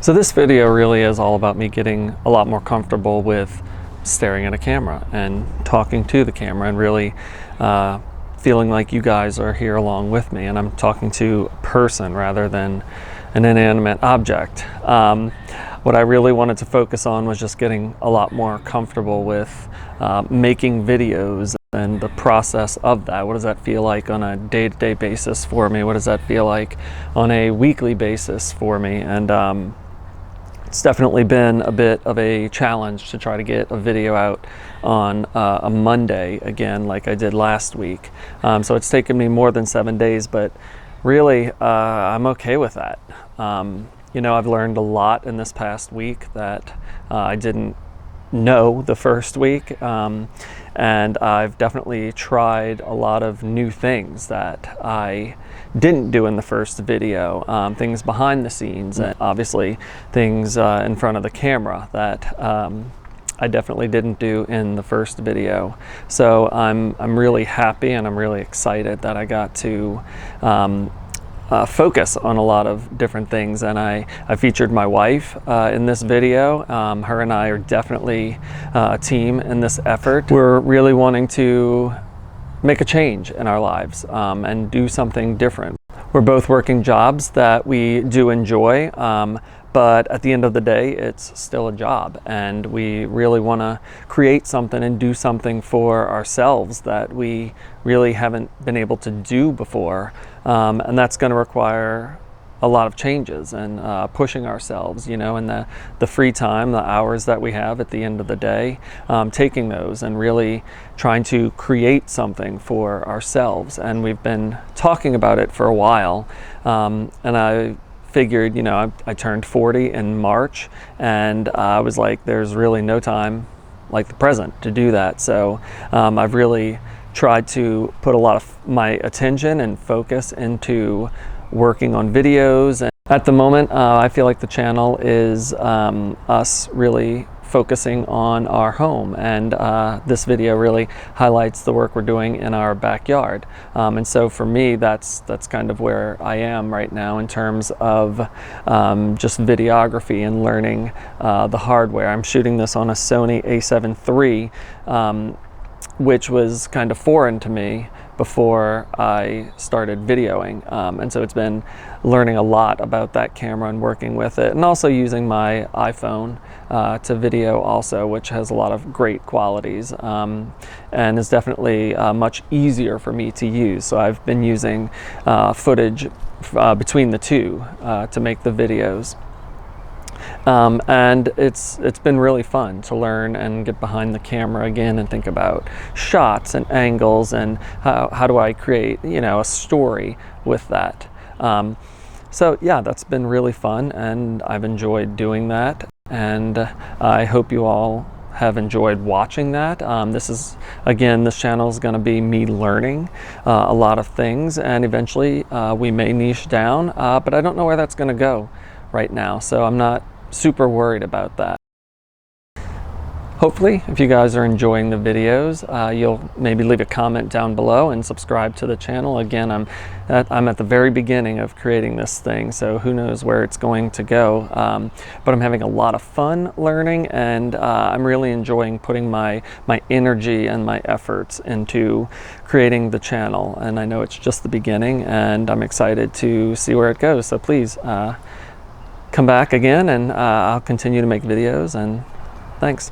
So this video really is all about me getting a lot more comfortable with staring at a camera and talking to the camera and really feeling like you guys are here along with me and I'm talking to a person rather than an inanimate object. What I really wanted to focus on was just getting a lot more comfortable with making videos and the process of that. What does that feel like on a day-to-day basis for me? What does that feel like on a weekly basis for me? And it's definitely been a bit of a challenge to try to get a video out on a Monday again, like I did last week. So it's taken me more than 7 days, but really I'm okay with that. You know, I've learned a lot in this past week that I didn't know the first week, and I've definitely tried a lot of new things that I didn't do in the first video, things behind the scenes and obviously things in front of the camera that I definitely didn't do in the first video. So I'm really happy and I'm really excited that I got to focus on a lot of different things, and I featured my wife in this video. Her and I are definitely a team in this effort. We're really wanting to make a change in our lives and do something different. We're both working jobs that we do enjoy, but at the end of the day, it's still a job, and we really want to create something and do something for ourselves that we really haven't been able to do before, and that's going to require a lot of changes and pushing ourselves, you know, in the free time, the hours that we have at the end of the day, taking those and really trying to create something for ourselves. And we've been talking about it for a while, and I figured, you know, I turned 40 in March, and I was like, there's really no time like the present to do that. So I've really tried to put a lot of my attention and focus into working on videos. And at the moment, I feel like the channel is us really focusing on our home, and this video really highlights the work we're doing in our backyard. And so for me, that's kind of where I am right now in terms of just videography and learning the hardware. I'm shooting this on a Sony a7 III, which was kind of foreign to me before I started videoing, and so it's been learning a lot about that camera and working with it, and also using my iPhone to video also, which has a lot of great qualities, and is definitely much easier for me to use. So I've been using footage between the two to make the videos. And it's been really fun to learn and get behind the camera again and think about shots and angles and how do I create, you know, a story with that. So yeah, that's been really fun, and I've enjoyed doing that, and I hope you all have enjoyed watching that. This channel is going to be me learning a lot of things, and eventually we may niche down, but I don't know where that's going to go right now, so I'm not super worried about that. Hopefully, if you guys are enjoying the videos, you'll maybe leave a comment down below and subscribe to the channel. Again, I'm at the very beginning of creating this thing, so who knows where it's going to go. But I'm having a lot of fun learning, and I'm really enjoying putting my energy and my efforts into creating the channel. And I know it's just the beginning, and I'm excited to see where it goes. So please come back again, and I'll continue to make videos, and thanks.